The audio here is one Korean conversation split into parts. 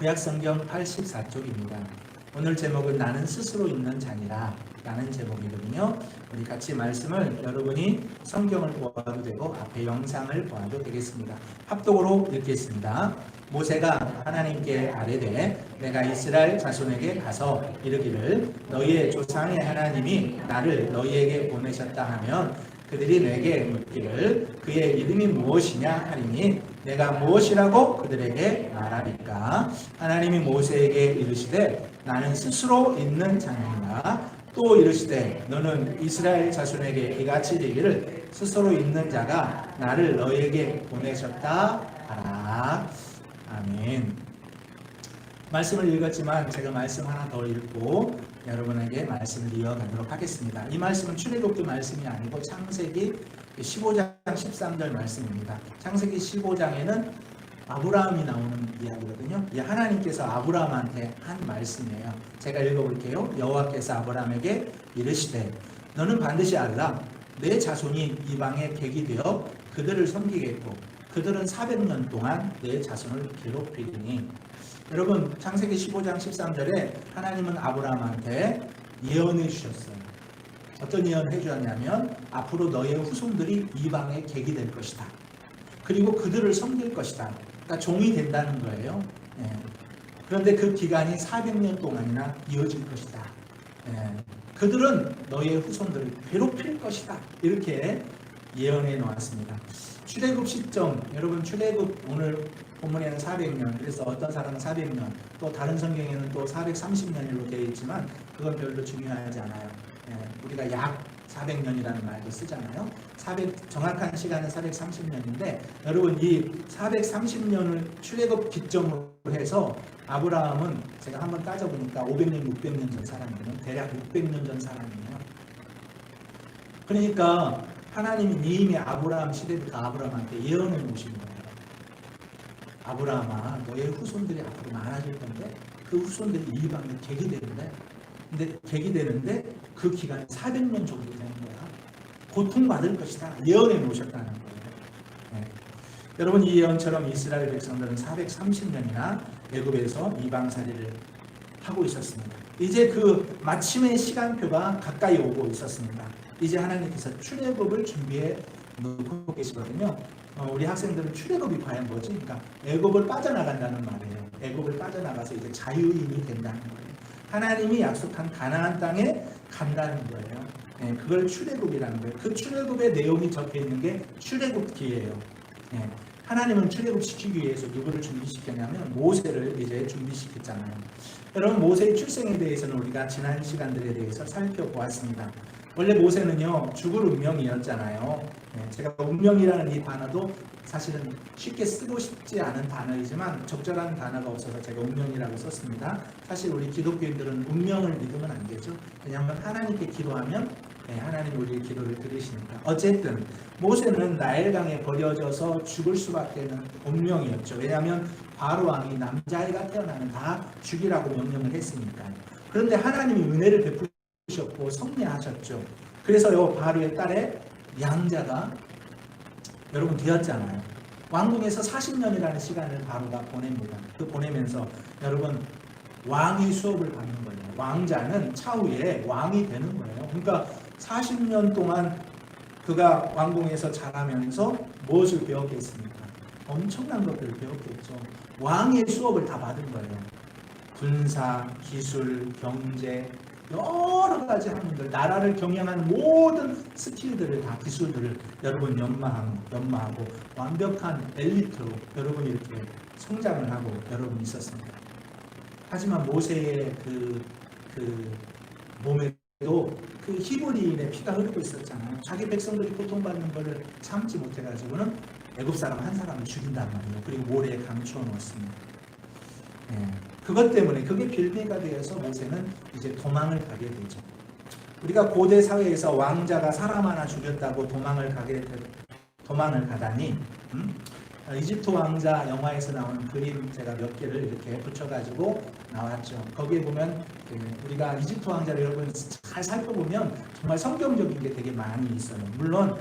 구약성경 84쪽입니다. 오늘 제목은 나는 스스로 있는 자니라 라는 제목이거든요. 우리 같이 말씀을 여러분이 성경을 보아도 되고 앞에 영상을 보아도 되겠습니다. 합독으로 읽겠습니다. 모세가 하나님께 아뢰되 내가 이스라엘 자손에게 가서 이르기를 너희의 조상의 하나님이 나를 너희에게 보내셨다 하면 그들이 내게 묻기를 그의 이름이 무엇이냐 하리니 내가 무엇이라고 그들에게 말하리까. 하나님이 모세에게 이르시되 나는 스스로 있는 자니라. 또 이르시되 너는 이스라엘 자손에게 이같이 되기를 스스로 있는 자가 나를 너희에게 보내셨다 하라. 아멘. 말씀을 읽었지만 제가 말씀 하나 더 읽고 여러분에게 말씀을 이어가도록 하겠습니다. 이 말씀은 출애굽기 말씀이 아니고 창세기 15장 13절 말씀입니다. 창세기 15장에는 아브라함이 나오는 이야기거든요. 이 하나님께서 아브라함한테 한 말씀이에요. 제가 읽어볼게요. 여호와께서 아브라함에게 이르시되 너는 반드시 알라. 내 자손이 이방에 객이 되어 그들을 섬기겠고 그들은 400년 동안 내 자손을 괴롭히리니. 여러분 창세기 15장 13절에 하나님은 아브라함한테 예언해 주셨어요. 어떤 예언을 해주었냐면 앞으로 너의 후손들이 이방의 객이 될 것이다. 그리고 그들을 섬길 것이다. 그러니까 종이 된다는 거예요. 그런데 그 기간이 400년 동안이나 이어질 것이다. 그들은 너의 후손들을 괴롭힐 것이다. 이렇게 예언해 놓았습니다. 출애굽 시점, 여러분 출애굽 오늘 본문에는 400년, 그래서 어떤 사람은 400년, 또 다른 성경에는 또 430년으로 되어 있지만 그건 별로 중요하지 않아요. 우리가 약 400년이라는 말도 쓰잖아요. 정확한 시간은 430년인데 여러분 이 430년을 출애굽 기점으로 해서 아브라함은 제가 한번 따져보니까 500년, 600년 전 사람이에요. 대략 600년 전 사람이에요. 그러니까 하나님이 이미 아브라함 시대부터 아브라함한테 예언해 놓으신 거예요. 아브라함아, 너의 후손들이 앞으로 많아질 건데 그 후손들이 이방에 객이 되는데 객이 되는데 그 기간이 400년 정도 되는 거야. 고통받을 것이다. 예언해 놓으셨다는 거예요. 여러분 이 예언처럼 이스라엘 백성들은 430년이나 애굽에서 이방살이를 하고 있었습니다. 이제 그 마침의 시간표가 가까이 오고 있었습니다. 이제 하나님께서 출애굽을 준비해 놓고 계시거든요. 우리 학생들은 출애굽이 과연 뭐지? 그러니까 애굽을 빠져나간다는 말이에요. 애굽을 빠져나가서 이제 자유인이 된다는 거예요. 하나님이 약속한 가나안 땅에 간다는 거예요. 그걸 출애굽이라는 거예요. 그 출애굽의 내용이 적혀 있는 게 출애굽기예요. 하나님은 출애굽시키기 위해서 누구를 준비시켰냐면 모세를 이제 준비시켰잖아요. 여러분 모세의 출생에 대해서는 우리가 지난 시간들에 대해서 살펴보았습니다. 원래 모세는요 죽을 운명이었잖아요. 제가 운명이라는 이 단어도 사실은 쉽게 쓰고 싶지 않은 단어이지만 적절한 단어가 없어서 제가 운명이라고 썼습니다. 사실 우리 기독교인들은 운명을 믿으면 안 되죠. 왜냐하면 하나님께 기도하면 하나님 우리의 기도를 들으시니까. 어쨌든 모세는 나일강에 버려져서 죽을 수밖에 없는 운명이었죠. 왜냐하면 바로 왕이 남자아이가 태어나면 다 죽이라고 명령을 했으니까요. 그런데 하나님이 은혜를 베푸셨고 섭리하셨죠. 그래서 이 바로의 딸의 양자가 여러분 되었잖아요. 왕궁에서 40년이라는 시간을 바로가 보냅니다. 그 보내면서 여러분 왕의 수업을 받는 거예요. 왕자는 차후에 왕이 되는 거예요. 그러니까 40년 동안 그가 왕궁에서 자라면서 무엇을 배웠겠습니까? 엄청난 것들을 배웠겠죠. 왕의 수업을 다 받은 거예요. 군사, 기술, 경제, 여러 가지 학문들, 나라를 경영하는 모든 스킬들을 다 기술들을 여러분 연마하고 완벽한 엘리트로 여러분이 이렇게 성장을 하고 여러분이 있었습니다. 하지만 모세의 그 몸에도 그 히브리인의 피가 흐르고 있었잖아요. 자기 백성들이 고통받는 것을 참지 못해가지고는 애굽 사람 한 사람을 죽인단 말이에요. 그리고 모래에 감추어 놓았습니다. 그것 때문에 그게 빌미가 되어서 모세는 이제 도망을 가게 되죠. 우리가 고대 사회에서 왕자가 사람 하나 죽였다고 도망을 가다니 이집트 왕자 영화에서 나오는 그림 제가 몇 개를 이렇게 붙여가지고 나왔죠. 거기에 보면 우리가 이집트 왕자를 여러분 잘 살펴보면 정말 성경적인 게 되게 많이 있어요. 물론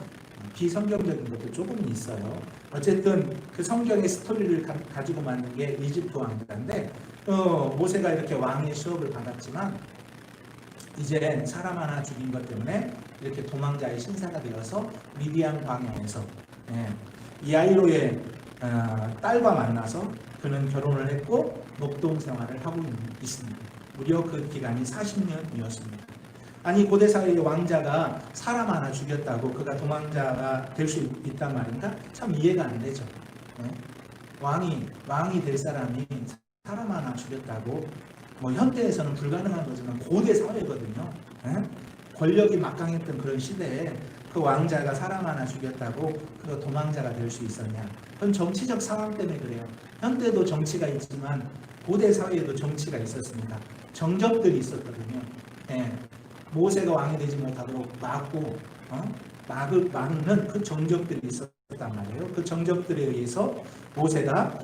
비성경적인 것도 조금 있어요. 어쨌든 그 성경의 스토리를 가지고 만든 게 이집트 왕자인데 모세가 이렇게 왕의 수업을 받았지만 이제 사람 하나 죽인 것 때문에 이렇게 도망자의 신사가 되어서 미디안 광야에서 야이로의 딸과 만나서 그는 결혼을 했고 녹동 생활을 하고 있습니다. 무려 그 기간이 40년이었습니다. 아니 고대 사회의 왕자가 사람 하나 죽였다고 그가 도망자가 될 수 있단 말인가? 참 이해가 안 되죠. 왕이 될 사람이 사람 하나 죽였다고 뭐 현대에서는 불가능한 거지만 고대 사회거든요. 권력이 막강했던 그런 시대에 그 왕자가 사람 하나 죽였다고 그 도망자가 될 수 있었냐? 그건 정치적 상황 때문에 그래요. 현대도 정치가 있지만 고대 사회에도 정치가 있었습니다. 정적들이 있었거든요. 모세가 왕이 되지 못하도록 막는 그 정적들이 있었단 말이에요. 그 정적들에 의해서 모세가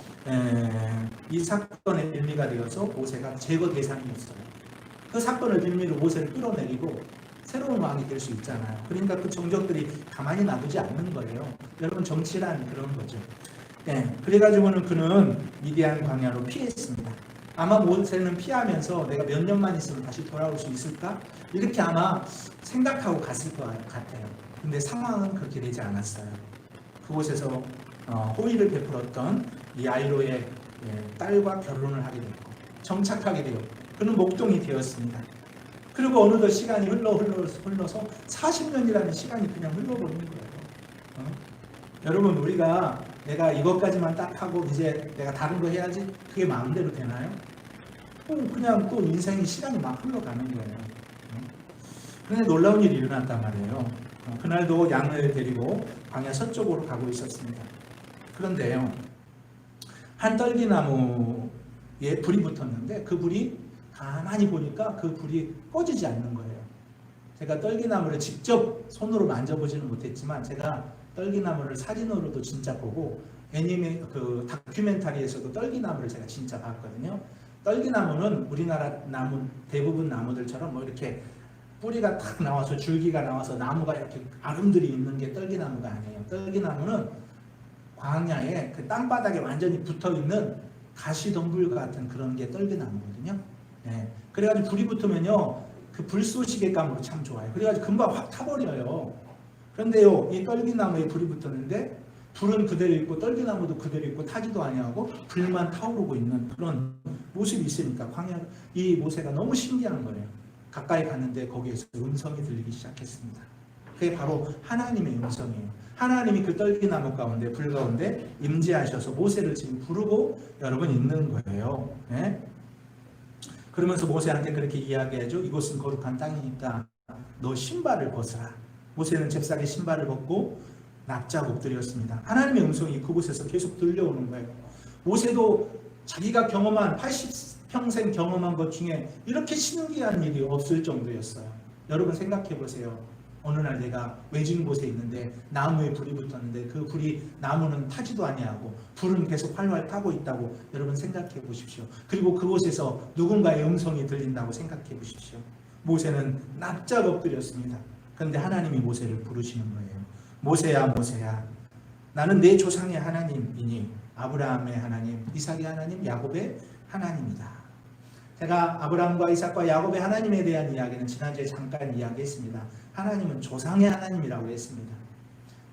이 사건의 빌미가 되어서 모세가 제거 대상이었어요. 그 사건을 빌미로 모세를 끌어내리고 새로운 왕이 될 수 있잖아요. 그러니까 그 정적들이 가만히 놔두지 않는 거예요. 여러분 정치란 그런 거죠. 그래가지고는 그는 미디안 광야로 피했습니다. 아마 모세는 피하면서 내가 몇 년만 있으면 다시 돌아올 수 있을까? 이렇게 아마 생각하고 갔을 것 같아요. 근데 상황은 그렇게 되지 않았어요. 그곳에서 호의를 베풀었던 이 야이로의 딸과 결혼을 하게 됐고 정착하게 되었고 그는 목동이 되었습니다. 그리고 어느덧 시간이 흘러서 40년이라는 시간이 그냥 흘러버리는 거예요. 여러분 우리가 내가 이것까지만 딱 하고 이제 내가 다른 거 해야지 그게 마음대로 되나요? 그냥 또 인생의 시간이 막 흘러가는 거예요. 그런데 놀라운 일이 일어났단 말이에요. 그날도 양을 데리고 광야 서쪽으로 가고 있었습니다. 그런데요, 한 떨기나무에 불이 붙었는데 그 불이 가만히 보니까 그 불이 꺼지지 않는 거예요. 제가 떨기나무를 직접 손으로 만져보지는 못했지만 제가 떨기나무를 사진으로도 진짜 보고 그 다큐멘터리에서도 떨기나무를 제가 진짜 봤거든요. 떨기나무는 우리나라 나무 대부분 나무들처럼 뭐 이렇게 뿌리가 탁 나와서 줄기가 나와서 나무가 이렇게 아름들이 있는 게 떨기나무가 아니에요. 떨기나무는 광야에 그 땅바닥에 완전히 붙어있는 가시덤불 같은 그런 게 떨기나무거든요. 그래가지고 불이 붙으면요 그 불쏘시개감으로 참 좋아요. 그래가지고 금방 확 타버려요. 그런데요 이 떨기나무에 불이 붙었는데 불은 그대로 있고 떨기나무도 그대로 있고 타지도 아니하고 불만 타오르고 있는 그런 모습이 있으니까 이 모세가 너무 신기한 거예요. 가까이 갔는데 거기에서 음성이 들리기 시작했습니다. 그게 바로 하나님의 음성이에요. 하나님이 그 떨기나무 가운데 불 가운데 임재하셔서 모세를 지금 부르고 여러분 있는 거예요. 그러면서 모세한테 그렇게 이야기하죠. 이곳은 거룩한 땅이니까 너 신발을 벗으라. 모세는 잽싸게 신발을 벗고 납작 엎드렸습니다. 하나님의 음성이 그곳에서 계속 들려오는 거예요. 모세도 자기가 경험한 80평생 경험한 것 중에 이렇게 신기한 일이 없을 정도였어요. 여러분 생각해 보세요. 어느 날 내가 외진 곳에 있는데 나무에 불이 붙었는데 그 불이 나무는 타지도 아니하고 불은 계속 활활 타고 있다고 여러분 생각해 보십시오. 그리고 그곳에서 누군가의 음성이 들린다고 생각해 보십시오. 모세는 납작 엎드렸습니다. 그런데 하나님이 모세를 부르시는 거예요. 모세야 모세야 나는 내 조상의 하나님이니 아브라함의 하나님, 이삭의 하나님, 야곱의 하나님이다. 제가 아브라함과 이삭과 야곱의 하나님에 대한 이야기는 지난주에 잠깐 이야기했습니다. 하나님은 조상의 하나님이라고 했습니다.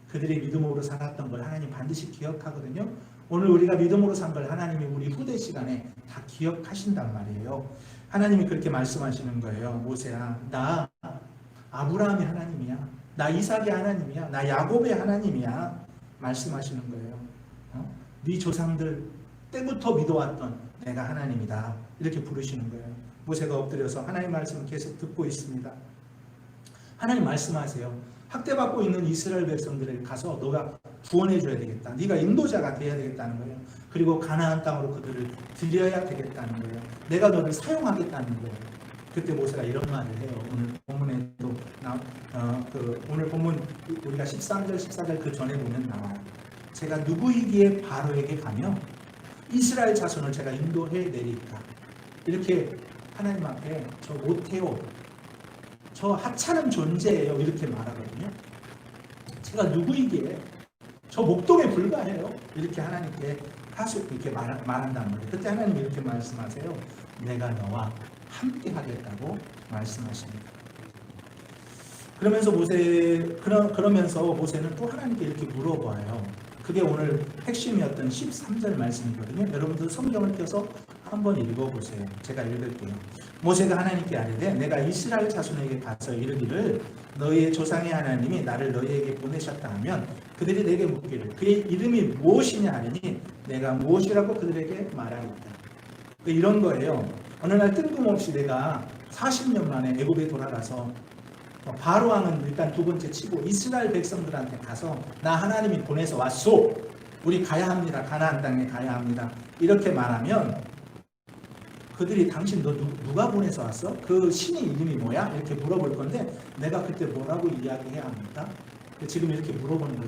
그들이 믿음으로 살았던 걸 하나님 반드시 기억하거든요. 오늘 우리가 믿음으로 산 걸 하나님이 우리 후대 시간에 다 기억하신단 말이에요. 하나님이 그렇게 말씀하시는 거예요. 모세야 나 아브라함의 하나님이야. 나 이삭의 하나님이야. 나 야곱의 하나님이야. 말씀하시는 거예요. 네 조상들 때부터 믿어왔던 내가 하나님이다. 이렇게 부르시는 거예요. 모세가 엎드려서 하나님 말씀을 계속 듣고 있습니다. 하나님 말씀하세요. 학대받고 있는 이스라엘 백성들을 가서 너가 구원해 줘야 되겠다. 네가 인도자가 돼야 되겠다는 거예요. 그리고 가나안 땅으로 그들을 들여야 되겠다는 거예요. 내가 너를 사용하겠다는 거예요. 그때 모세가 이런 말을 해요. 오늘 본문에도 오늘 본문 우리가 13절 14절 그 전에 보면 나와요. 제가 누구이기에 바로에게 가며 이스라엘 자손을 제가 인도해 내릴까. 이렇게 하나님 앞에 저 못해요. 저 하찮은 존재예요. 이렇게 말하거든요. 제가 누구이기에 저 목동에 불과해요. 이렇게 하나님께 이렇게 말한단 말이에요. 그때 하나님이 이렇게 말씀하세요. 내가 너와 함께 하겠다고 말씀하십니다. 그러면서 모세는 또 하나님께 이렇게 물어봐요. 그게 오늘 핵심이었던 13절 말씀이거든요. 여러분들 성경을 펴서 한번 읽어보세요. 제가 읽을게요. 모세가 하나님께 아뢰되 내가 이스라엘 자손에게 가서 이르기를 너희의 조상의 하나님이 나를 너희에게 보내셨다 하면 그들이 내게 묻기를 그의 이름이 무엇이냐 하리니 내가 무엇이라고 그들에게 말하겠다. 이런 거예요. 어느 날 뜬금없이 내가 40년 만에 애굽에 돌아가서 바로 왕은 일단 두 번째 치고 이스라엘 백성들한테 가서 나 하나님이 보내서 왔소. 우리 가야 합니다. 가나안 땅에 가야 합니다. 이렇게 말하면 그들이 당신 너 누가 보내서 왔어? 그 신의 이름이 뭐야? 이렇게 물어볼 건데 내가 그때 뭐라고 이야기해야 합니까? 지금 이렇게 물어보는 거예요.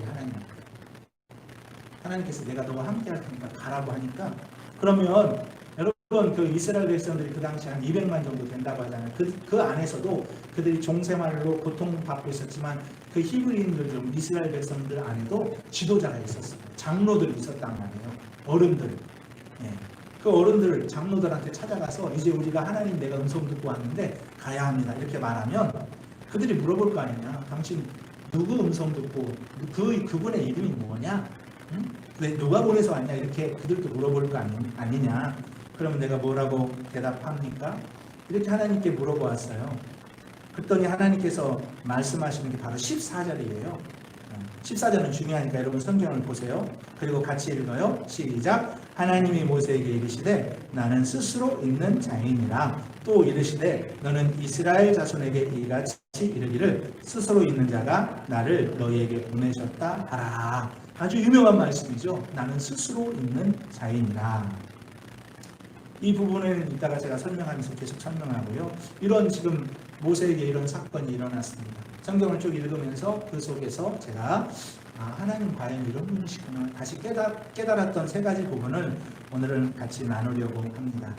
하나님께서 내가 너와 함께 할 테니까 가라고 하니까 그러면 여러분 그 이스라엘 백성들이 그 당시 한 200만 정도 된다고 하잖아요. 그 안에서도 그들이 종생활로 고통받고 있었지만 그 히브리인들 중 이스라엘 백성들 안에도 지도자가 있었어요. 장로들이 있었단 말이에요. 어른들. 예. 그 어른들 장로들한테 찾아가서 이제 우리가 하나님 내가 음성 듣고 왔는데 가야 합니다. 이렇게 말하면 그들이 물어볼 거 아니냐. 당신 누구 음성 듣고 그분의 이름이 뭐냐? 응? 왜 누가 보내서 왔냐? 이렇게 그들도 물어볼 거 아니냐? 그러면 내가 뭐라고 대답합니까? 이렇게 하나님께 물어보았어요. 그랬더니 하나님께서 말씀하시는 게 바로 14절이에요. 14절은 중요하니까 여러분 성경을 보세요. 그리고 같이 읽어요. 시작. 하나님이 모세에게 이르시되 나는 스스로 있는 자이니라. 또 이르시되 너는 이스라엘 자손에게 이같이 이르기를 스스로 있는 자가 나를 너희에게 보내셨다 하라. 아주 유명한 말씀이죠. 나는 스스로 있는 자이니라. 이 부분은 이따가 제가 설명하면서 계속 설명하고요. 이런 지금 모세에게 이런 사건이 일어났습니다. 성경을 쭉 읽으면서 그 속에서 제가 하나님 과연 이런 분이시구나 다시 깨달았던 세 가지 부분을 오늘은 같이 나누려고 합니다.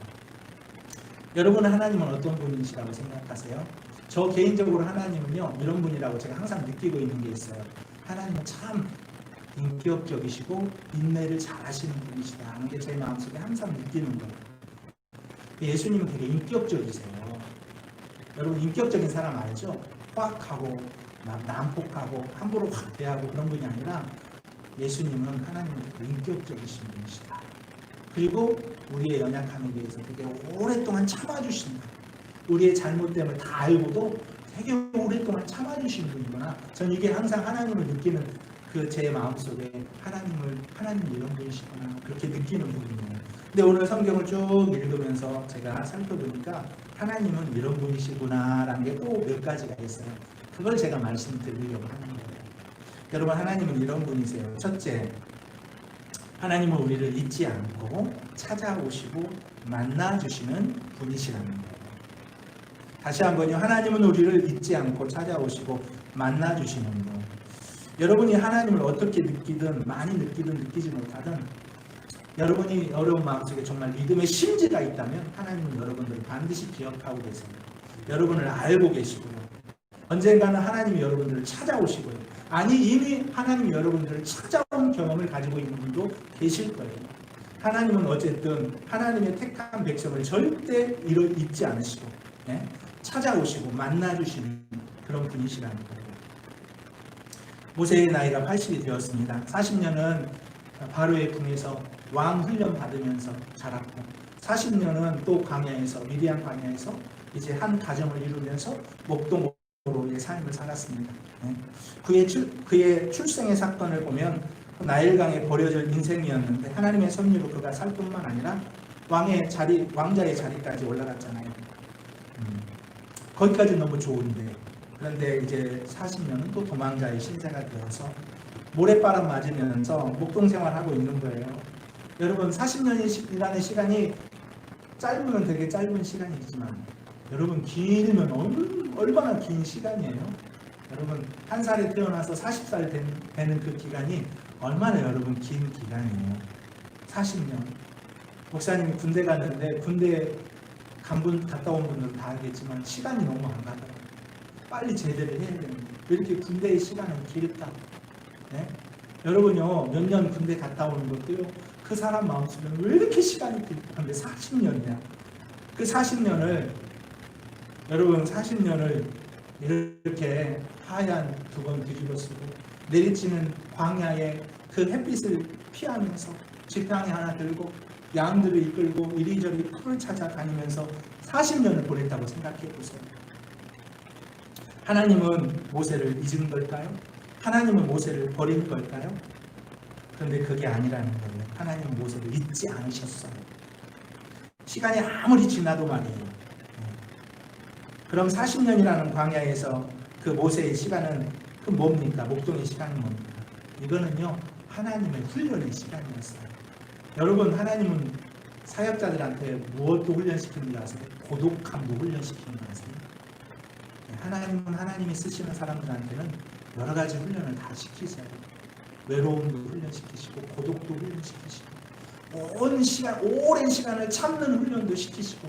여러분은 하나님은 어떤 분이시라고 생각하세요? 저 개인적으로 하나님은요 이런 분이라고 제가 항상 느끼고 있는 게 있어요. 하나님은 참 인격적이시고 인내를 잘하시는 분이시다 하는 게 제 마음속에 항상 느끼는 거예요. 예수님은 되게 인격적이세요. 여러분 인격적인 사람 알죠? 확하고 난폭하고 함부로 확 대하고 그런 분이 아니라 예수님은 하나님은 되게 인격적이신 분이시다. 그리고 우리의 연약함에 대해서 되게 오랫동안 참아주신다. 우리의 잘못됨을 다 알고도 되게 오랫동안 참아주신 분이구나. 전 이게 항상 하나님을 느끼는 그 제 마음속에 하나님 이런 분이시구나 그렇게 느끼는 부분이에요. 근데 오늘 성경을 쭉 읽으면서 제가 살펴보니까 하나님은 이런 분이시구나 라는 게 또 몇 가지가 있어요. 그걸 제가 말씀드리려고 하는 거예요. 여러분 하나님은 이런 분이세요. 첫째, 하나님은 우리를 잊지 않고 찾아오시고 만나주시는 분이시라는 거예요. 다시 한번요. 하나님은 우리를 잊지 않고 찾아오시고 만나주시는 분. 여러분이 하나님을 어떻게 느끼든 많이 느끼든 느끼지 못하든 여러분이 어려운 마음속에 정말 믿음의 심지가 있다면 하나님은 여러분들을 반드시 기억하고 계세요. 여러분을 알고 계시고요. 언젠가는 하나님이 여러분들을 찾아오시고요. 아니 이미 하나님이 여러분들을 찾아온 경험을 가지고 있는 분도 계실 거예요. 하나님은 어쨌든 하나님의 택한 백성을 절대 잊지 않으시고 찾아오시고 만나주시는 그런 분이시라는 거예요. 모세의 나이가 80이 되었습니다. 40년은 바로의 궁에서 왕 훈련 받으면서 자랐고 40년은 또 광야에서 미디안 광야에서 이제 한 가정을 이루면서 목동으로의 삶을 살았습니다. 그의 출생의 사건을 보면 나일강에 버려질 인생이었는데 하나님의 섭리로 그가 살 뿐만 아니라 왕자의 자리까지 올라갔잖아요. 거기까지는 너무 좋은데 그런데 이제 40년은 또 도망자의 신세가 되어서 모래바람 맞으면서 목동 생활하고 있는 거예요. 여러분 40년이라는 시간이 짧으면 되게 짧은 시간이지만 여러분 길면 얼마나 긴 시간이에요. 여러분 한 살에 태어나서 40살 되는 그 기간이 얼마나 여러분 긴 기간이에요. 40년. 목사님이 군대 갔는데 군대 갔다 온 분들은 다 알겠지만 시간이 너무 안 가더라고요. 빨리 제대를 해야 되는데 왜 이렇게 군대의 시간은 길까? 네? 여러분요, 몇 년 군대 갔다 오는 것도요, 그 사람 마음속에 왜 이렇게 시간이 필요한데 40년이야. 그 40년을, 여러분 40년을 이렇게 하얀 두건 뒤집어 쓰고 내리치는 광야에 그 햇빛을 피하면서 지팡이 하나 들고 양들을 이끌고 이리저리 풀을 찾아다니면서 40년을 보냈다고 생각해 보세요. 하나님은 모세를 잊은 걸까요? 하나님은 모세를 버린 걸까요? 그런데 그게 아니라는 거예요. 하나님은 모세를 잊지 않으셨어요. 시간이 아무리 지나도 말이에요. 그럼 40년이라는 광야에서 그 모세의 시간은 그 뭡니까? 목동의 시간이 뭡니까? 이거는요, 하나님의 훈련의 시간이었어요. 여러분, 하나님은 사역자들한테 무엇도 훈련시키는 줄 아세요? 고독함도 훈련시키는 줄 아세요? 하나님은 하나님이 쓰시는 사람들한테는 여러 가지 훈련을 다 시키세요. 외로움도 훈련시키시고 고독도 훈련시키시고 오랜 시간을 참는 훈련도 시키시고,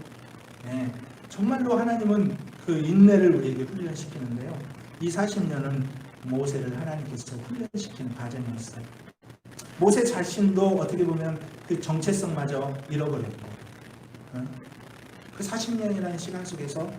네, 정말로 하나님은 그 인내를 우리에게 훈련시키는데요. 이 40년은 모세를 하나님께서 훈련시키는 과정이었어요. 모세 자신도 어떻게 보면 그 정체성마저 잃어버렸고, 그 40년이라는 시간 속에서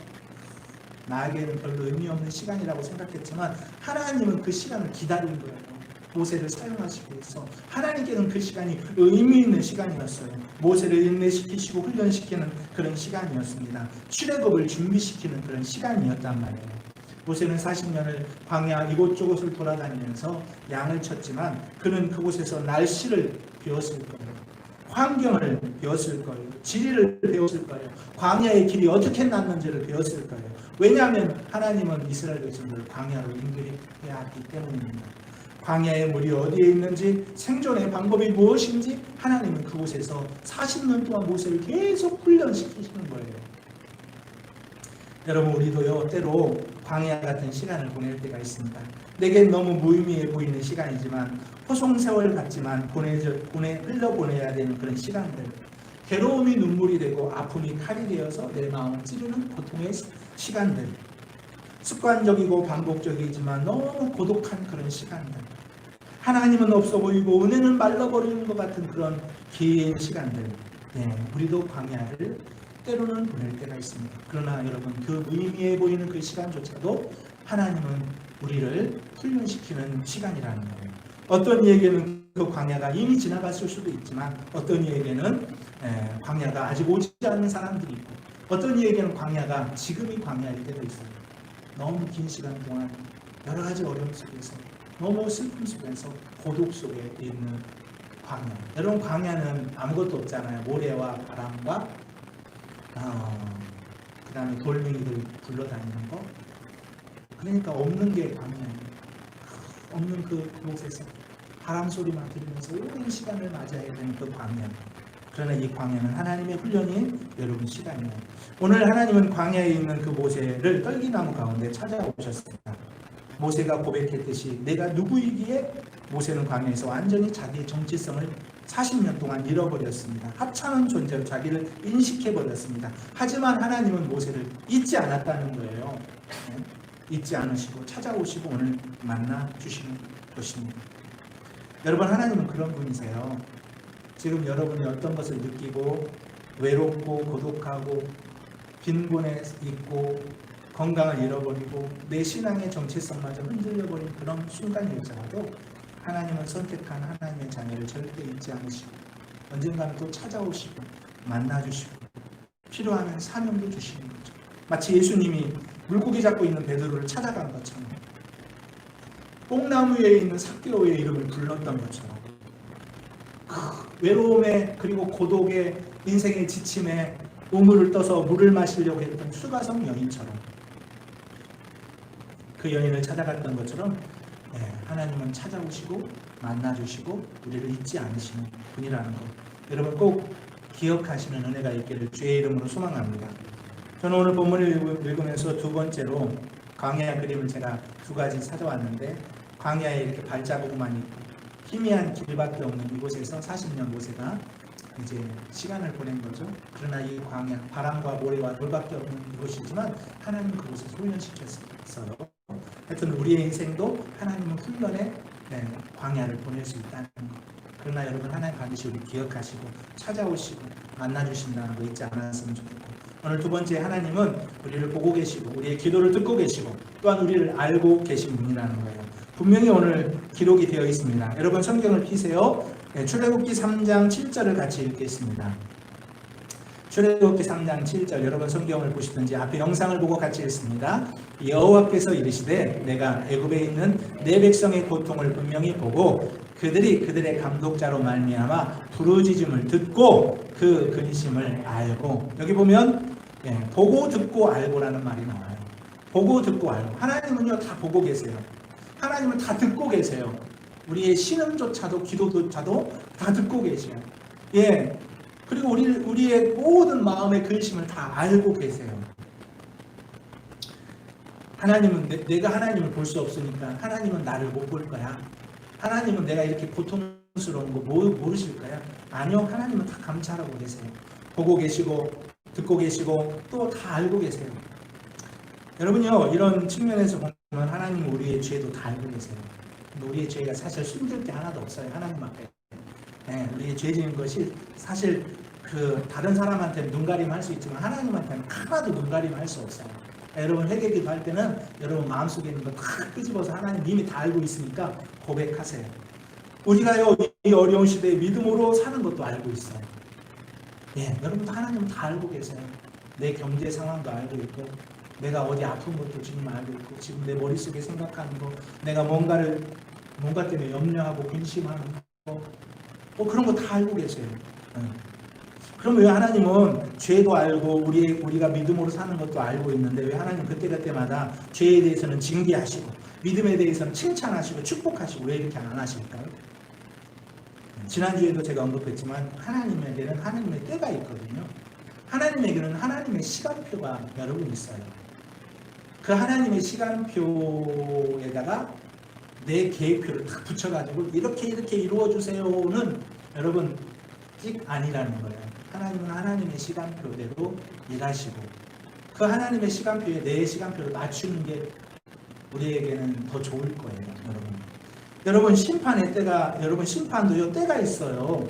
나에게는 별로 의미 없는 시간이라고 생각했지만 하나님은 그 시간을 기다린 거예요. 모세를 사용하시기 위해서 하나님께는 그 시간이 의미 있는 시간이었어요. 모세를 인내시키시고 훈련시키는 그런 시간이었습니다. 출애굽을 준비시키는 그런 시간이었단 말이에요. 모세는 40년을 광야 이곳저곳을 돌아다니면서 양을 쳤지만 그는 그곳에서 날씨를 배웠을 거예요. 환경을 배웠을 거예요. 지리를 배웠을 거예요. 광야의 길이 어떻게 났는지를 배웠을 거예요. 왜냐하면 하나님은 이스라엘 백성들을 광야로 인도해야 하기 때문입니다. 광야의 물이 어디에 있는지, 생존의 방법이 무엇인지 하나님은 그곳에서 40년 동안 모세를 계속 훈련시키시는 거예요. 여러분, 우리도요, 때로 광야 같은 시간을 보낼 때가 있습니다. 내겐 너무 무의미해 보이는 시간이지만 호송세월 같지만 흘려보내야 되는 그런 시간들, 괴로움이 눈물이 되고 아픔이 칼이 되어서 내 마음을 찌르는 고통의 시간들, 습관적이고 반복적이지만 너무 고독한 그런 시간들, 하나님은 없어 보이고 은혜는 말라버리는 것 같은 그런 긴 시간들, 네, 우리도 광야를 때로는 보낼 때가 있습니다. 그러나 여러분, 그 무의미해 보이는 그 시간조차도 하나님은 우리를 훈련시키는 시간이라는 거예요. 어떤 이에게는 그 광야가 이미 지나갔을 수도 있지만 어떤 이에게는 광야가 아직 오지 않은 사람들이 있고 어떤 이에게는 광야가 지금이 광야일 때도 있어요. 너무 긴 시간 동안 여러 가지 어려움 속에서 너무 슬픔 속에서 고독 속에 있는 광야. 여러분, 광야는 아무것도 없잖아요. 모래와 바람과 그 다음에 돌멩이들 굴러다니는 거. 그러니까 없는 게 광야예요. 없는 그곳에서 바람 소리만 들으면서 오랜 시간을 맞이해야 되는 그 광야. 그러나 이 광야는 하나님의 훈련이 여러분 시간이에요. 오늘 하나님은 광야에 있는 그 모세를 떨기나무 가운데 찾아오셨습니다. 모세가 고백했듯이 내가 누구이기에 모세는 광야에서 완전히 자기의 정체성을 40년 동안 잃어버렸습니다. 하찮은 존재로 자기를 인식해버렸습니다. 하지만 하나님은 모세를 잊지 않았다는 거예요. 잊지 않으시고 찾아오시고 오늘 만나 주시는 것입니다. 여러분, 하나님은 그런 분이세요. 지금 여러분이 어떤 것을 느끼고 외롭고 고독하고 빈곤에 있고 건강을 잃어버리고 내 신앙의 정체성마저 흔들려버린 그런 순간일지라도 하나님은 선택한 하나님의 자녀를 절대 잊지 않으시고 언젠가는 또 찾아오시고 만나주시고 필요하면 사명도 주시는 거죠. 마치 예수님이 물고기 잡고 있는 베드로를 찾아간 것처럼 뽕나무 위에 있는 삭개오의 이름을 불렀던 것처럼 외로움에 그리고 고독에 인생의 지침에 우물을 떠서 물을 마시려고 했던 수가성 여인처럼 그 여인을 찾아갔던 것처럼 하나님은 찾아오시고 만나주시고 우리를 잊지 않으시는 분이라는 것, 여러분 꼭 기억하시는 은혜가 있기를 주의 이름으로 소망합니다. 저는 오늘 본문을 읽으면서 두 번째로 광야 그림을 제가 두 가지 찾아왔는데, 광야에 이렇게 발자국만 있고 희미한 길밖에 없는 이곳에서 40년 모세가 이제 시간을 보낸 거죠. 그러나 이 광야, 바람과 모래와 돌밖에 없는 이곳이지만 하나님은 그곳에서 훈련시켰어요. 하여튼 우리의 인생도 하나님은 훈련의 광야를 보낼 수 있다는 것. 그러나 여러분 하나님 반드시 우리 기억하시고 찾아오시고 만나주신다는 거 잊지 않았으면 좋겠고, 오늘 두 번째, 하나님은 우리를 보고 계시고 우리의 기도를 듣고 계시고 또한 우리를 알고 계신 분이라는 거예요. 분명히 오늘 기록이 되어 있습니다. 여러분 성경을 피세요. 출애굽기 3장 7절을 같이 읽겠습니다. 출애굽기 3장 7절, 여러분 성경을 보시든지 앞에 영상을 보고 같이 읽습니다. 여호와께서 이르시되 내가 애굽에 있는 내 백성의 고통을 분명히 보고 그들의 감독자로 말미암아 부르짖음을 듣고 그 근심을 알고, 여기 보면 보고 듣고 알고라는 말이 나와요. 보고 듣고 알고. 하나님은요 다 보고 계세요. 하나님은 다 듣고 계세요. 우리의 신음조차도 기도조차도 다 듣고 계세요. 그리고 우리의 모든 마음의 근심을 다 알고 계세요. 하나님은 내가 하나님을 볼 수 없으니까 하나님은 나를 못 볼 거야. 하나님은 내가 이렇게 고통스러운 거 모르실 거야. 아니요, 하나님은 다 감찰하고 계세요. 보고 계시고 듣고 계시고 또 다 알고 계세요. 여러분요, 이런 측면에서 보면 하나님은 우리의 죄도 다 알고 계세요. 우리의 죄가 사실 숨길 게 하나도 없어요. 하나님 앞에. 우리의 죄 지은 것이 사실 다른 사람한테는 눈가림 할 수 있지만 하나님한테는 하나도 눈가림 할 수 없어요. 여러분 회개기도 할 때는 여러분 마음속에 있는 거 다 끄집어서 하나님 이미 다 알고 있으니까 고백하세요. 우리가요 이 어려운 시대에 믿음으로 사는 것도 알고 있어요. 여러분도 하나님은 다 알고 계세요. 내 경제 상황도 알고 있고, 내가 어디 아픈 것도 지금 알고 있고, 지금 내 머릿속에 생각하는 거, 내가 뭔가 때문에 염려하고 근심하는 거, 그런 거 다 알고 계세요. 그럼 왜 하나님은 죄도 알고 우리가 믿음으로 사는 것도 알고 있는데 왜 하나님 그때마다 죄에 대해서는 징계하시고 믿음에 대해서는 칭찬하시고 축복하시고 왜 이렇게 안 하실까요? 지난주에도 제가 언급했지만 하나님에게는 하나님의 때가 있거든요. 하나님에게는 하나님의 시간표가 여러분 있어요. 그 하나님의 시간표에다가 내 계획표를 딱 붙여가지고 이렇게 이루어주세요는 여러분 찍 아니라는 거예요. 하나님은 하나님의 시간표대로 일하시고 그 하나님의 시간표에 내 시간표를 맞추는 게 우리에게는 더 좋을 거예요. 여러분 심판의 때가, 여러분 심판도요 때가 있어요.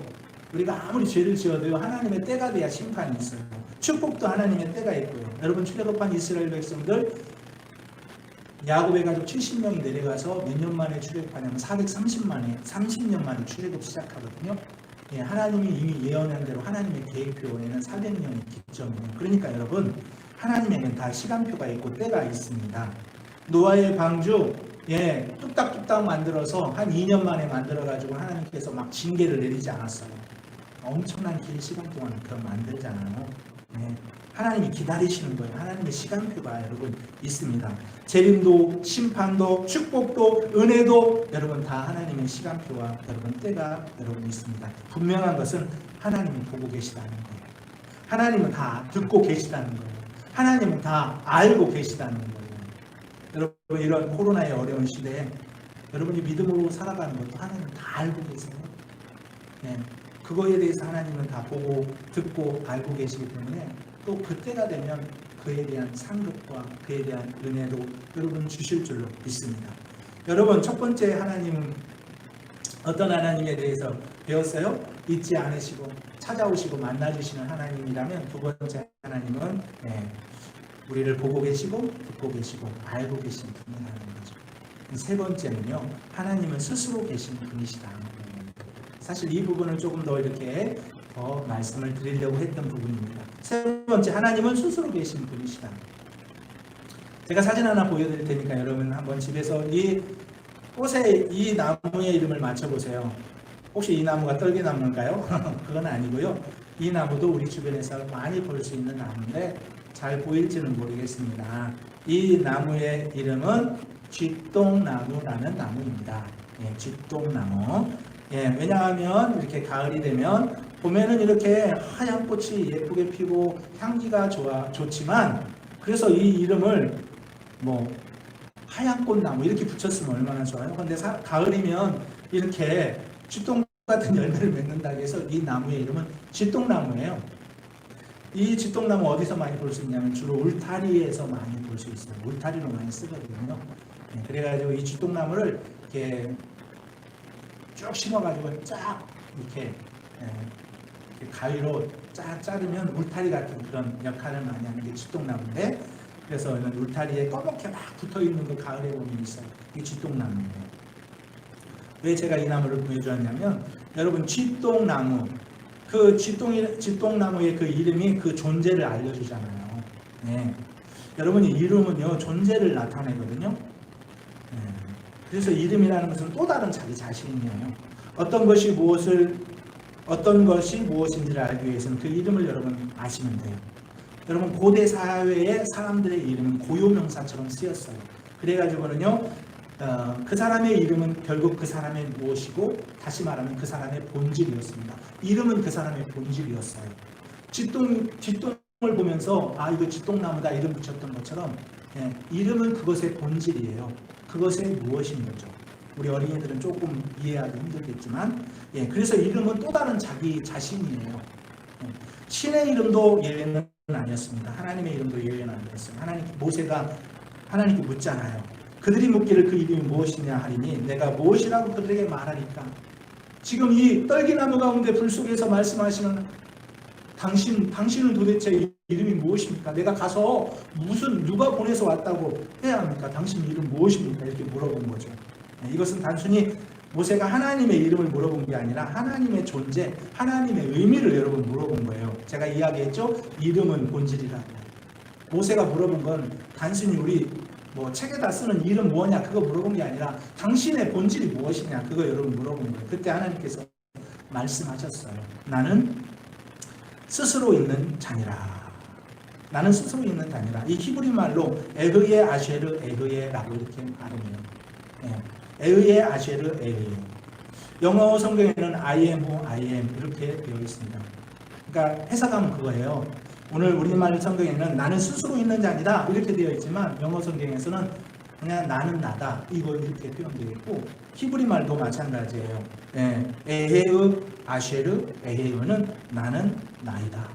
우리가 아무리 죄를 지어도요 하나님의 때가 돼야 심판이 있어요. 축복도 하나님의 때가 있고요. 여러분 출애굽한 이스라엘 백성들 야곱의 가족 70명이 내려가서 몇 년 만에 출애굽하냐면 30년 만에 출애굽 시작하거든요. 하나님이 이미 예언한 대로 하나님의 계획표에는 400년이 기점이에요. 그러니까 여러분 하나님에게는 다 시간표가 있고 때가 있습니다. 노아의 방주 뚝딱뚝딱 만들어서 한 2년 만에 만들어가지고 하나님께서 막 징계를 내리지 않았어요. 엄청난 긴 시간 동안 그럼 만들잖아요. 하나님이 기다리시는 거예요. 하나님의 시간표가 여러분 있습니다. 재림도 심판도 축복도 은혜도 여러분 다 하나님의 시간표와 여러분 때가 여러분 있습니다. 분명한 것은 하나님이 보고 계시다는 거예요. 하나님은 다 듣고 계시다는 거예요. 하나님은 다 알고 계시다는 거예요. 여러분 이런 코로나의 어려운 시대에 여러분이 믿음으로 살아가는 것도 하나님은 다 알고 계세요. 그거에 대해서 하나님은 다 보고 듣고 알고 계시기 때문에 또 그때가 되면 그에 대한 상급과 그에 대한 은혜도 여러분 주실 줄로 믿습니다. 여러분 첫 번째 하나님은 어떤 하나님에 대해서 배웠어요? 잊지 않으시고 찾아오시고 만나주시는 하나님이라면 두 번째 하나님은 우리를 보고 계시고 듣고 계시고 알고 계신 분이라는 거죠. 세 번째는요, 하나님은 스스로 계신 분이시다. 사실 이 부분을 조금 더 이렇게 더 말씀을 드리려고 했던 부분입니다. 세 번째, 하나님은 스스로 계신 분이시다. 제가 사진 하나 보여드릴 테니까 여러분 한번 집에서 이 꽃의 이 나무의 이름을 맞춰보세요. 혹시 이 나무가 떨기나무인가요? 그건 아니고요. 이 나무도 우리 주변에서 많이 볼 수 있는 나무인데 잘 보일지는 모르겠습니다. 이 나무의 이름은 쥐똥나무라는 나무입니다. 쥐똥나무. 왜냐하면 이렇게 가을이 되면 봄에는 이렇게 하얀 꽃이 예쁘게 피고 향기가 좋지만 그래서 이 이름을 하얀 꽃나무 이렇게 붙였으면 얼마나 좋아요. 그런데 가을이면 이렇게 쥐똥 같은 열매를 맺는다고 해서 이 나무의 이름은 쥐똥나무예요. 이 쥐똥나무 어디서 많이 볼 수 있냐면 주로 울타리에서 많이 볼 수 있어요. 울타리로 많이 쓰거든요. 그래가지고 이 쥐똥나무를 이렇게 쭉 심어가지고 쫙 이렇게 가위로 쫙 자르면 울타리 같은 그런 역할을 많이 하는 게 쥐똥나무인데, 그래서 울타리에 검게 막 붙어있는 거 가을에 보면 있어요. 이게 쥐똥나무예요. 왜 제가 이 나무를 보여주었냐면, 여러분 쥐똥나무, 그 쥐똥나무의 그 이름이 그 존재를 알려주잖아요. 네. 여러분이 이름은요 존재를 나타내거든요. 네. 그래서 이름이라는 것은 또 다른 자기 자신이에요. 어떤 것이 무엇인지를 알기 위해서는 그 이름을 여러분 아시면 돼요. 여러분 고대 사회의 사람들의 이름은 고유명사처럼 쓰였어요. 그래가지고는요 그 사람의 이름은 결국 그 사람의 무엇이고, 다시 말하면 그 사람의 본질이었습니다. 이름은 그 사람의 본질이었어요. 쥐똥을 보면서 아 이거 쥐똥나무다 이름 붙였던 것처럼, 이름은 그것의 본질이에요. 그것의 무엇인 거죠. 우리 어린이들은 조금 이해하기 힘들겠지만, 그래서 이름은 또 다른 자기 자신이에요. 신의 이름도 예외는 아니었습니다. 하나님의 이름도 예외는 아니었어요. 모세가 하나님께 묻잖아요. 그들이 묻기를 그 이름이 무엇이냐 하리니 내가 무엇이라고 그들에게 말하니까. 지금 이 떨기나무 가운데 불 속에서 말씀하시는 당신은 도대체 이름이 무엇입니까? 내가 가서 누가 보내서 왔다고 해야 합니까? 당신 이름 무엇입니까? 이렇게 물어본 거죠. 이것은 단순히 모세가 하나님의 이름을 물어본 게 아니라 하나님의 존재, 하나님의 의미를 여러분 물어본 거예요. 제가 이야기했죠? 이름은 본질이라고. 모세가 물어본 건 단순히 우리 책에다 쓰는 이름 뭐냐 그거 물어본 게 아니라 당신의 본질이 무엇이냐 그거 여러분 물어본 거예요. 그때 하나님께서 말씀하셨어요. 나는 스스로 있는 자니라. 나는 스스로 있는 자니라. 이 히브리 말로 에흐예 아쉐르 에흐예라고 이렇게 발음해요. 에흐예 아쉐르 에흐예. 영어 성경에는 I am who I am 이렇게 되어 있습니다. 그러니까 해석하면 그거예요. 오늘 우리말 성경에는 나는 스스로 있는 자니다 이렇게 되어 있지만, 영어 성경에서는 그냥 나는 나다 이거 이렇게 표현되어 있고, 히브리 말도 마찬가지예요. 에헤으 아쉐르 에헤으는 나는 나이다.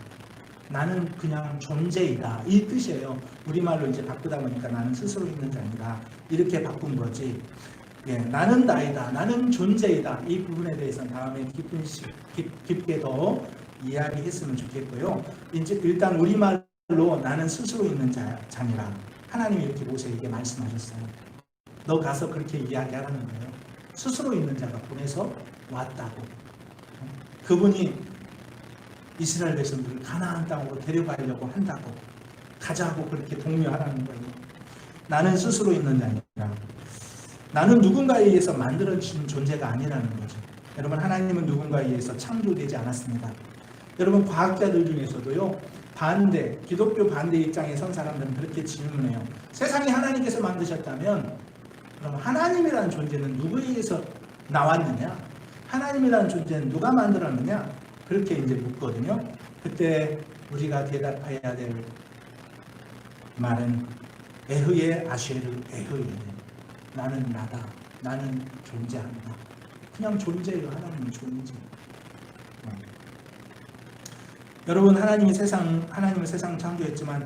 나는 그냥 존재이다 이 뜻이에요. 우리말로 이제 바꾸다 보니까 나는 스스로 있는 자니다 이렇게 바꾼 거지. 나는 나이다, 나는 존재이다 이 부분에 대해서는 다음에 깊게 더 이야기했으면 좋겠고요. 이제 일단 우리말로 나는 스스로 있는 자니라. 하나님이 이렇게 모세에게 말씀하셨어요. 너 가서 그렇게 이야기하라는 거예요. 스스로 있는 자가 보내서 왔다고. 그분이 이스라엘 백성들을 가나안 땅으로 데려가려고 한다고. 가자고 그렇게 독려하라는 거예요. 나는 스스로 있는 자니라. 나는 누군가에 의해서 만들어진 존재가 아니라는 거죠. 여러분 하나님은 누군가에 의해서 창조되지 않았습니다. 여러분 과학자들 중에서도요 기독교 반대 입장에 선 사람들은 그렇게 질문해요. 세상이 하나님께서 만드셨다면 그럼 하나님이라는 존재는 누구에 의해서 나왔느냐? 하나님이라는 존재는 누가 만들었느냐? 그렇게 이제 묻거든요. 그때 우리가 대답해야 될 말은 에흐예 아쉐르 에흐예. 나는 나다. 나는 존재한다. 그냥 존재예요. 하나님은 존재. 여러분 하나님을 세상 창조했지만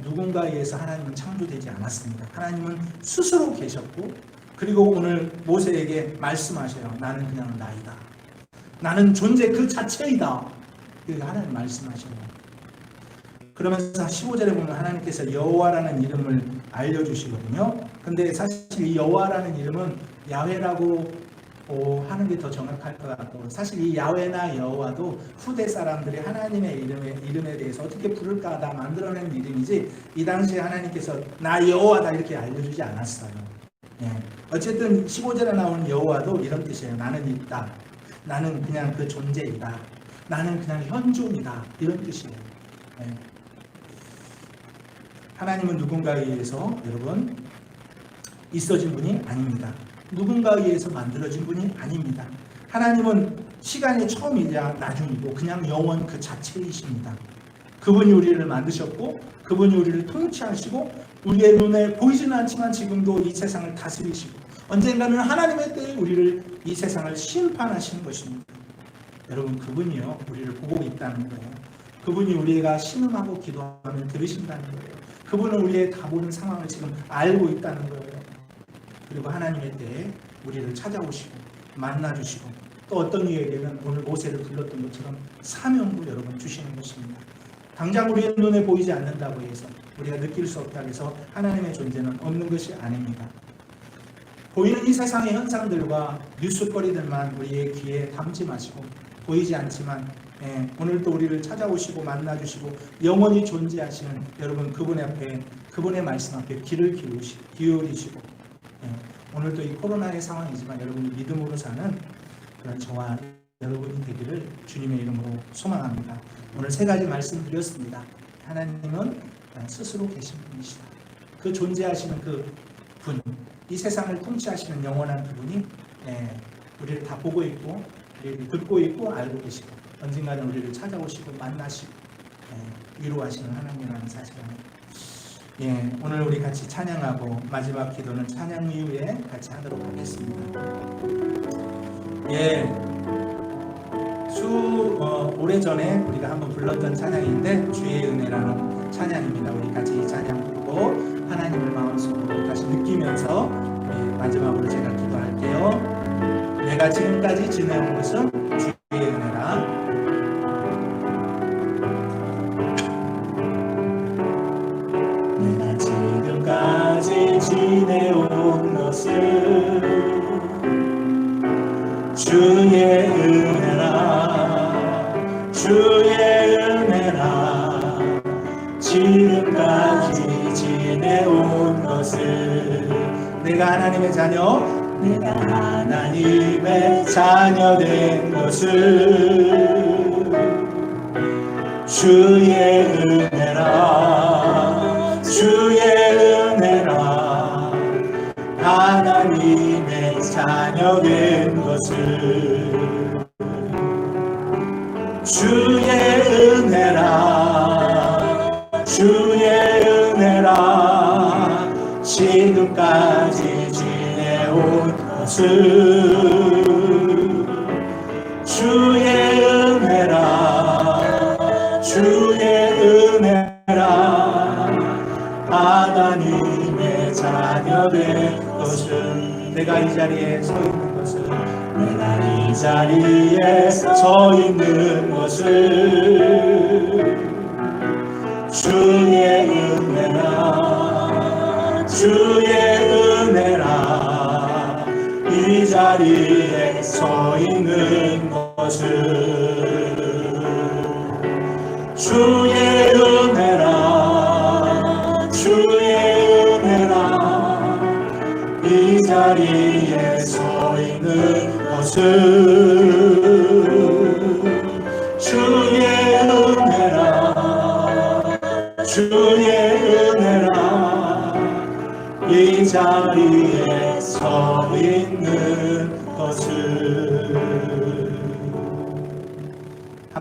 누군가에 의해서 하나님은 창조되지 않았습니다. 하나님은 스스로 계셨고, 그리고 오늘 모세에게 말씀하셔요. 나는 그냥 나이다. 나는 존재 그 자체이다. 이렇게 하나님 말씀하셔요. 그러면서 15절에 보면 하나님께서 여호와라는 이름을 알려주시거든요. 근데 사실 이 여호와라는 이름은 야훼라고 하는 게 더 정확할 것 같고, 사실 이 야훼나 여호와도 후대 사람들이 하나님의 이름에 대해서 어떻게 부를까 다 만들어낸 이름이지, 이 당시에 하나님께서 나 여호와다 이렇게 알려주지 않았어요. 어쨌든 15절에 나오는 여호와도 이런 뜻이에요. 나는 있다. 나는 그냥 그 존재이다. 나는 그냥 현존이다. 이런 뜻이에요. 하나님은 누군가에 의해서 여러분 있어진 분이 아닙니다. 누군가에 의해서 만들어진 분이 아닙니다. 하나님은 시간이 처음이자 나중이고 그냥 영원 그 자체이십니다. 그분이 우리를 만드셨고 그분이 우리를 통치하시고 우리의 눈에 보이지는 않지만 지금도 이 세상을 다스리시고 언젠가는 하나님의 때에 우리를 이 세상을 심판하시는 것입니다. 여러분 그분이요 우리를 보고 있다는 거예요. 그분이 우리가 신음하고 기도하면 들으신다는 거예요. 그분은 우리의 다보는 상황을 지금 알고 있다는 거예요. 그리고 하나님의 때에 우리를 찾아오시고 만나주시고 또 어떤 이에게는 오늘 모세를 불렀던 것처럼 사명도 여러분 주시는 것입니다. 당장 우리의 눈에 보이지 않는다고 해서 우리가 느낄 수 없다고 해서 하나님의 존재는 없는 것이 아닙니다. 보이는 이 세상의 현상들과 뉴스거리들만 우리의 귀에 담지 마시고 보이지 않지만 오늘도 우리를 찾아오시고 만나주시고 영원히 존재하시는 여러분 그분 앞에 그분의 말씀 앞에 귀를 기울이시고 오늘도 이 코로나의 상황이지만 여러분이 믿음으로 사는 그런 저와 여러분이 되기를 주님의 이름으로 소망합니다. 오늘 3가지 말씀드렸습니다. 하나님은 스스로 계신 분이시다. 그 존재하시는 그 분, 이 세상을 통치하시는 영원한 그분이 우리를 다 보고 있고 우리를 듣고 있고 알고 계시고 언젠가는 우리를 찾아오시고 만나시고 위로하시는 하나님이라는 사실을 오늘 우리 같이 찬양하고 마지막 기도는 찬양 이후에 같이 하도록 하겠습니다. 오래전에 우리가 한번 불렀던 찬양인데 주의 은혜라는 찬양입니다. 우리 같이 이 찬양 부르고 하나님을 마음속으로 다시 느끼면서 마지막으로 제가 기도할게요. 내가 지금까지 지내온 것은 주의 은혜라. 내가 지금까지 지내온 것은 주의 은혜라. 주의 은혜라. 지금까지 지내온 것을 내가 하나님의 자녀, 내가 하나님의 자녀 된 것을 주의 은혜라. 주의 은혜라. 하나님의 자녀 된 것을 주의 은혜라. 주의 은혜라. 지금까지 지내온 것을 주의 은혜라. 주의 은혜라. 하나님의 자녀 된 것을 내가 이 자리에 서 있는 것을 내가 이 자리에 서 있는 것을 주의 은혜라. 주의 은혜라. 이 자리에 서 있는 것을 주의 은혜라. 주의 은혜라. 이 자리에 서 있는 것을 주의 은혜라. 주의 은혜라. 이 자리에 서 있는 것을